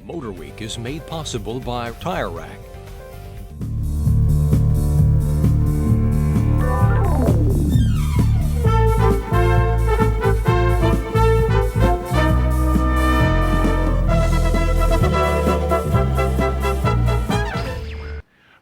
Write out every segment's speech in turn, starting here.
MotorWeek is made possible by Tire Rack.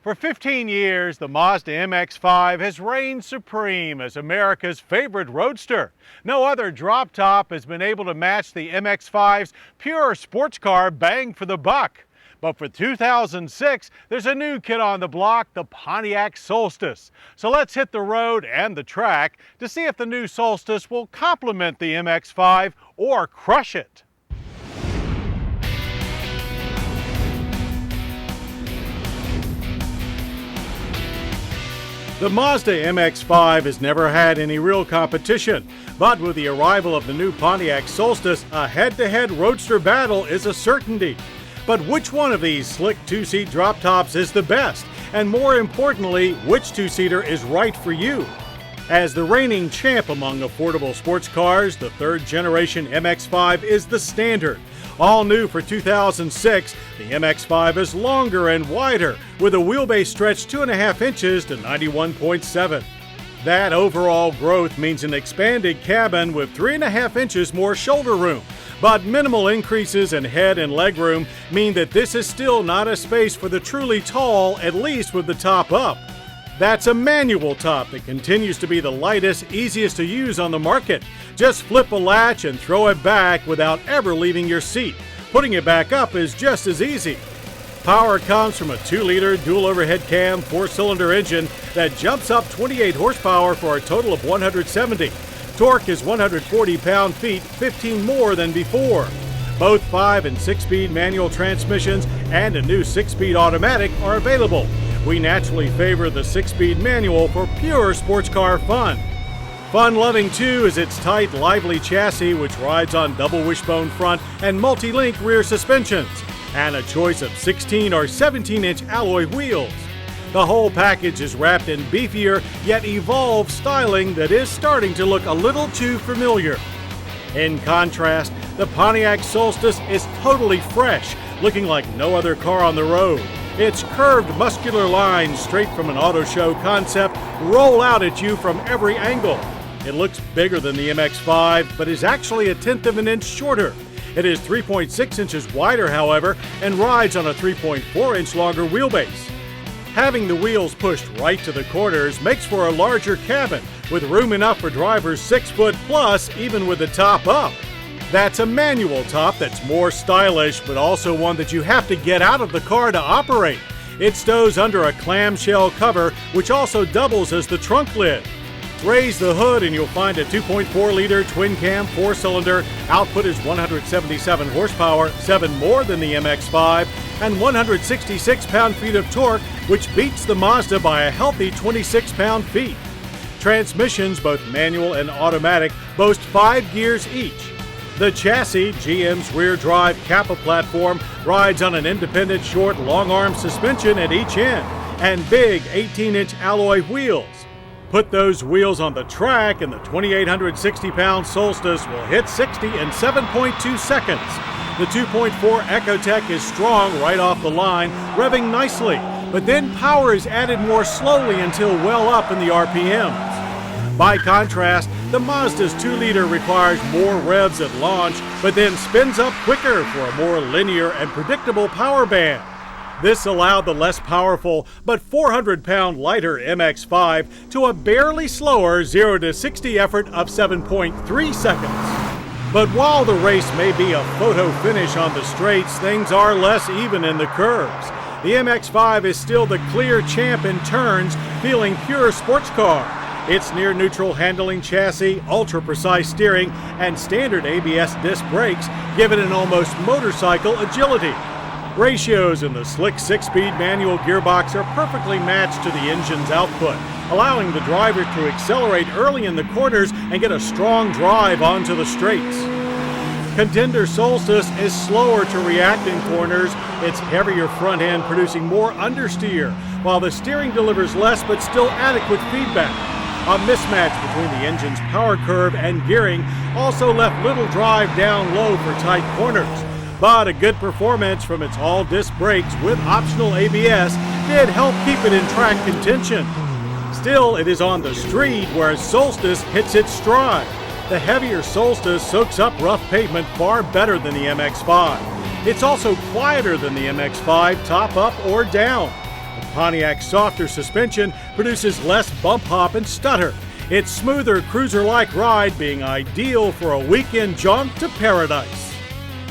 For 15 years, the Mazda MX-5 has reigned supreme as America's favorite roadster. No other drop top has been able to match the MX-5's pure sports car bang for the buck. But for 2006, there's a new kid on the block, the PONTIAC Solstice. So let's hit the road and the track to see if the new Solstice will complement the MX-5 or crush it. The Mazda MX-5 has never had any real competition, but with the arrival of the new Pontiac Solstice, a head-to-head roadster battle is a certainty. But which one of these slick two-seat drop tops is the best? And more importantly, which two-seater is right for you? As the reigning champ among affordable sports cars, the third-generation MX-5 is the standard. All new for 2006, the MX-5 is longer and wider, with a wheelbase stretched 2.5 inches to 91.7. That overall growth means an expanded cabin with 3.5 inches more shoulder room. But minimal increases in head and leg room mean that this is still not a space for the truly tall, at least with the top up. That's a manual top that continues to be the lightest, easiest to use on the market. Just flip a latch and throw it back without ever leaving your seat. Putting it back up is just as easy. Power comes from a 2-liter dual overhead cam 4-cylinder engine that jumps up 28 horsepower for a total of 170. Torque is 140 pound-feet, 15 more than before. Both 5- and 6-speed manual transmissions and a new 6-speed automatic are available. We naturally favor the 6-speed manual for pure sports car fun. Fun-loving too is its tight, lively chassis, which rides on double wishbone front and multi-link rear suspensions, and a choice of 16 or 17-inch alloy wheels. The whole package is wrapped in beefier yet evolved styling that is starting to look a little too familiar. In contrast, the Pontiac Solstice is totally fresh, looking like no other car on the road. Its curved, muscular lines, straight from an auto show concept, roll out at you from every angle. It looks bigger than the MX-5, but is actually 1/10 of an inch shorter. It is 3.6 inches wider, however, and rides on a 3.4 inch longer wheelbase. Having the wheels pushed right to the corners makes for a larger cabin, with room enough for drivers 6 foot plus, even with the top up. That's a manual top that's more stylish, but also one that you have to get out of the car to operate. It stows under a clamshell cover, which also doubles as the trunk lid. Raise the hood and you'll find a 2.4-liter twin-cam 4-cylinder. Output is 177 horsepower, 7 more than the MX-5, and 166 pound-feet of torque, which beats the Mazda by a healthy 26 pound-feet. Transmissions, both manual and automatic, boast 5 gears each. The chassis, GM's rear-drive Kappa platform, rides on an independent short long-arm suspension at each end and big 18-inch alloy wheels. Put those wheels on the track and the 2,860-pound Solstice will hit 60 in 7.2 seconds. The 2.4 Ecotec is strong right off the line, revving nicely, but then power is added more slowly until well up in the RPMs. By contrast, the Mazda's 2-liter requires more revs at launch, but then spins up quicker for a more linear and predictable power band. This allowed the less powerful but 400-pound lighter MX-5 to a barely slower 0 to 60 effort of 7.3 seconds. But while the race may be a photo finish on the straights, things are less even in the curves. The MX-5 is still the clear champ in turns, feeling pure sports car. Its near-neutral handling chassis, ultra-precise steering, and standard ABS disc brakes give it an almost motorcycle agility. Ratios in the slick 6-speed manual gearbox are perfectly matched to the engine's output, allowing the driver to accelerate early in the corners and get a strong drive onto the straights. Contender Solstice is slower to react in corners, its heavier front end producing more understeer, while the steering delivers less but still adequate feedback. A mismatch between the engine's power curve and gearing also left little drive down low for tight corners. but a good performance from its all-disc brakes with optional ABS did help keep it in track contention. Still, it is on the street where Solstice hits its stride. The heavier Solstice soaks up rough pavement far better than the MX-5. It's also quieter than the MX-5, top up or down. The Pontiac's softer suspension produces less bump hop and stutter. Its smoother cruiser-like ride being ideal for a weekend jaunt to paradise.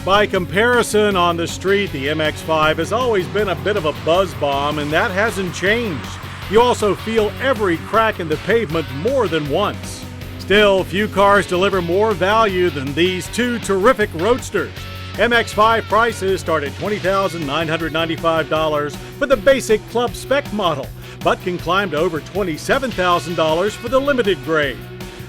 By comparison, on the street, the MX-5 has always been a bit of a buzz bomb, and that hasn't changed. You also feel every crack in the pavement more than once. Still, few cars deliver more value than these two terrific roadsters. MX-5 prices start at $20,995 for the basic club spec model, but can climb to over $27,000 for the limited grade.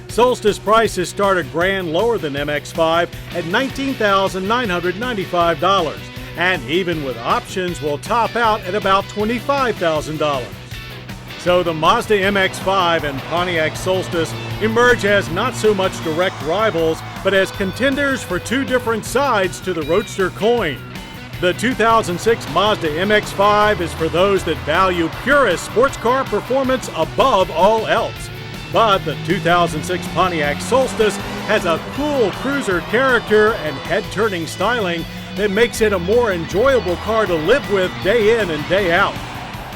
Solstice prices start a grand lower than MX-5 at $19,995, and even with options will top out at about $25,000. So the Mazda MX-5 and Pontiac Solstice emerge as not so much direct rivals, but as contenders for two different sides to the roadster coin. The 2006 Mazda MX-5 is for those that value purest sports car performance above all else. But the 2006 Pontiac Solstice has a cool cruiser character and head-turning styling that makes it a more enjoyable car to live with day in and day out.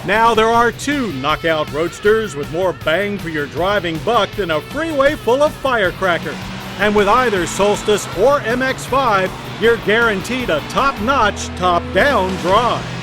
Now there are two knockout roadsters with more bang for your driving buck than a freeway full of firecrackers. And with either Solstice or MX-5, you're guaranteed a top-notch, top-down drive.